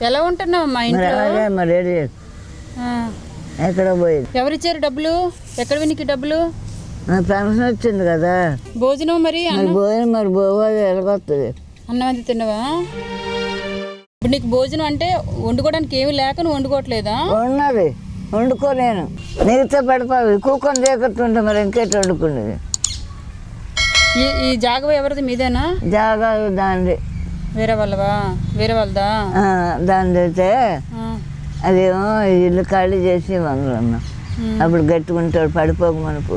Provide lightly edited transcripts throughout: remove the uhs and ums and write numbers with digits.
ఎలా ఉంటున్నావు మా ఇంట్లో? మరి ఎక్కడ పోయేది? ఎవరిచ్చారు డబ్బులు? ఎక్కడ నీకు డబ్బులు? నాకు పెన్షన్ వచ్చింది కదా. భోజనం మరి భోజనం మరి పోవాలి ఎలాగొస్తుంది? అన్నం అంతా తిన్నావా? ఇప్పుడు నీకు భోజనం అంటే వండుకోవడానికి ఏమి లేక నువ్వు వండుకోవట్లేదా? ఉన్నది, వండుకోలేను. మిగతా పడిపోయి కూకొని దేకట్టుంటే మరి ఇంకేటి వండుకునేది? ఈ జాగా ఎవరిది? మీదేనా? జాగా దాన్ని వేరే వాళ్ళవా? వేరే వాళ్ళదా? దాని అయితే అదేమో ఇల్లు ఖాళీ చేసి వందలన్న అప్పుడు గట్టుకుంటాడు పడిపోక మనకు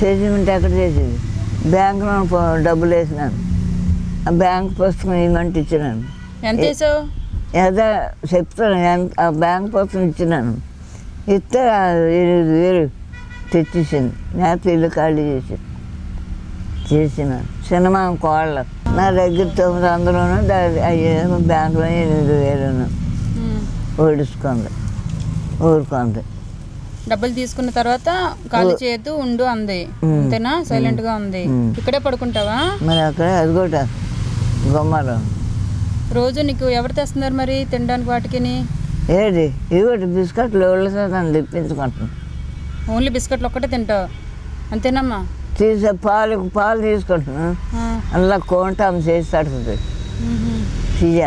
చేసి ఉంటే ఎక్కడ చేసేది? బ్యాంకులో డబ్బులు వేసినాను, ఆ బ్యాంక్ పుస్తకం ఇవ్వమంటే ఇచ్చినాను. ఎంత వేసావు? ఏదో చెప్తాను, ఆ బ్యాంక్ పుస్తకం ఇచ్చినాను. ఇస్తే 8,000 తెచ్చేసింది. లేకపోతే ఇల్లు ఖాళీ చేసినాను. సినిమా కోళ్ళ నా దగ్గర 900 అయ్యేమో బ్యాంకులో 8,000 ఓడించుకుంది, ఊరుకుంది. డబ్బులు తీసుకున్న తర్వాత ఖాళీ చేయొద్దు ఉండు అంది, అంతేనా? సైలెంట్ గా ఉంది. ఇక్కడే పడుకుంటావా? మరి అక్కడ అది కూడా గుమ్మలో రోజు నీకు ఎవరు తెస్తున్నారు మరి తినడానికి? వాటికి ఏది ఇవి బిస్కెట్లు నన్ను తెప్పించుకుంటాను. ఓన్లీ బిస్కెట్లు ఒక్కటే తింటావు అంతేనమ్మా? పాలు తీసుకుంటున్నాను, అలా కోంటాం చేసి తడుతుంది తీయ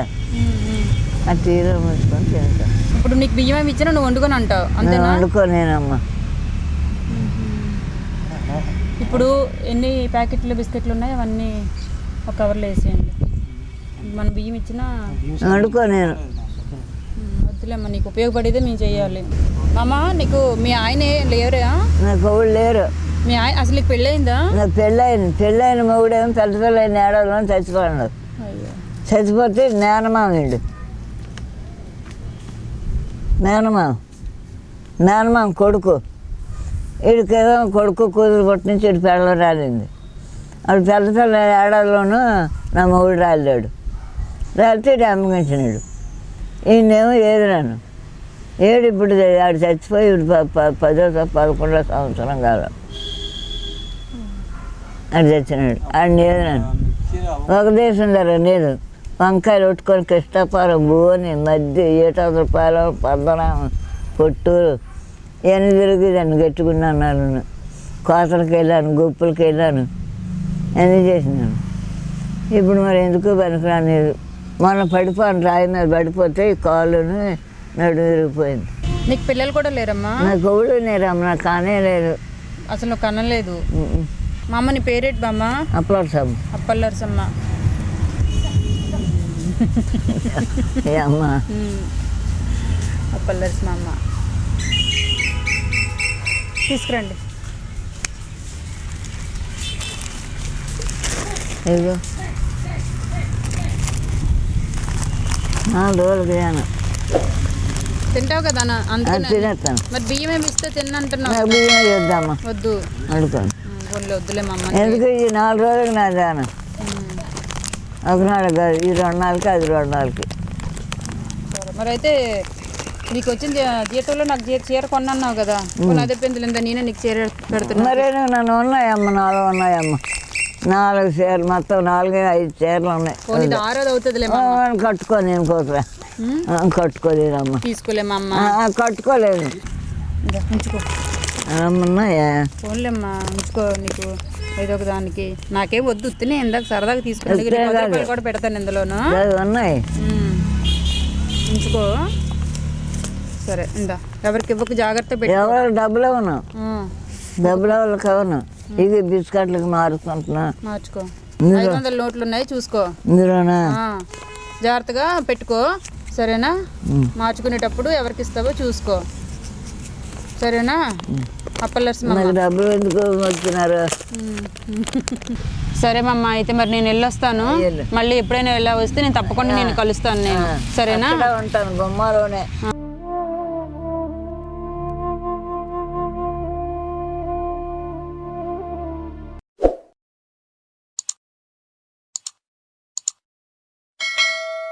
ఆ తీర మూసుకొని తింటాను. ఇప్పుడు నీకు బియ్యం ఏమి ఇచ్చినా నువ్వు వండుకొని అంటావు అంతేనా? వండుకోనేనమ్మా. ఇప్పుడు ఎన్ని ప్యాకెట్లు బిస్కెట్లు ఉన్నాయి అవన్నీ ఒక కవర్లో వేసేయండి. మన బియ్యం ఇచ్చినా వండుకోనేను. వద్దులేమ్మా, నీకు ఉపయోగపడేదే మేము చెయ్యాలి. అమ్మ నీకు మీ ఆయన లేరురా? నాకు ఎవరు లేరు. మీ ఆయన అసలు నీకు పెళ్ళయిందా? నాకు పెళ్ళైన మొగుడేమో పెద్ద పిల్లైన ఏడాదిలో చచ్చిపోయాడు. చచ్చిపోతే మేనమామ కొడుకు, వీడికేమో కొడుకు కూతురు పుట్టి నుంచి ఇటు పిల్లలు రాలింది. వాడు పెద్ద పిల్ల ఏడాదిలోనూ నా మొగుడు రాలేడు. రాలితే ఇటు అమ్మగించినాడు. ఈయనేమో ఏదిరాను ఏడు. ఇప్పుడు ఆడు చచ్చిపోయి 10వ 11వ కాదు ఆడు చచ్చినాడు. ఆడిని ఏదిరాను ఒక దేశం ధర లేదు. వంకాయలు కొట్టుకొని కృష్ణాపురం భువని మధ్య 700 రూపాయలు పద్దనామ పొట్టూరు ఇవన్నీ తిరిగి దాన్ని కట్టుకున్నాను. నేను కోతలకు వెళ్ళాను, గుప్పులకి వెళ్ళాను, అన్నీ చేసినాను. ఇప్పుడు మరి ఎందుకు పనికిరాలేదు. మొన్న పడిపోయాను, రాయి మీద పడిపోతే ఈ కాళ్ళను నడు విరిగిపోయింది. నీకు పిల్లలు కూడా లేరమ్మా? నాకు ఎవరు లేరమ్మ, నాకు కానే లేదు. అసలు నువ్వు కనలేదు. మా అమ్మ నీ పేరేంటి బామ్మ? అప్పలరసమ్మ. అప్పలరసమ్మ. అమ్మ అప్పలరసమ్మ అమ్మ. తీసుకురండి. ఇదిగో 4 రోజులు తిన్నాను. తింటావు కదా? తినేస్తాను. మరి బియ్యం ఏమి ఇస్తే తిన్నంటున్నావు? బియ్యం చేద్దామా? వద్దు అడుగుతాను. వద్దులేమమ్మ. ఎందుకు ఈ 4 రోజులకు నా దాన ఒకనాడు కాదు, ఈ 2 నాలుగు అది 2 నాలుగు. మరి అయితే నీకు వచ్చిన జీతంలో నాకు చీర కొన్నావు కదా, అదే పెందులు నేనే నీకు చీర పెడుతున్నా. మరే నన్ను ఉన్నాయమ్మ, 4 ఉన్నాయమ్మ. 4 చీరలు మొత్తం 4-5 చీరలు ఉన్నాయి. 6ది అవుతుందిలే. కట్టుకో, నేను కోసరా కట్టుకోలేదమ్మా. తీసుకోలేమమ్మ, కట్టుకోలేదు. ఉంచుకో. ఉన్నాయా? ఫోన్లేమ్మా, ఉంచుకో. నీకు ఏదో ఒక దానికి నాకేం వద్దు, ఉత్తినే ఇందాక సరదాగా తీసుకుంటే కూడా పెడతాను ఇందులోను. ఉన్నాయి, ఉంచుకో. సరే ఇందా, ఎవరికి ఇవ్వకు, జాగ్రత్త పెట్టి. ఎవరు డబ్బులు ఉన్నావు? డబ్బులు వాళ్ళకి అవును. ఇది బిస్కెట్లకు మార్చుకుంటున్నా. మార్చుకో. 500 నోట్లు ఉన్నాయి, చూసుకో. ఇందులోనా? జాగ్రత్తగా పెట్టుకో, సరేనా? మార్చుకునేటప్పుడు ఎవరికి ఇస్తావో చూసుకో, సరేనా? అప్పలరసమ్మ. డబ్బులు ఎందుకు వచ్చినారు? సరే మమ్మ, అయితే మరి నేను వెళ్ళొస్తాను. మళ్ళీ ఎప్పుడైనా వెళ్ళా వస్తే నేను తప్పకుండా నేను కలుస్తాను నేను, సరేనా? ఉంటాను గుమ్మలోనే.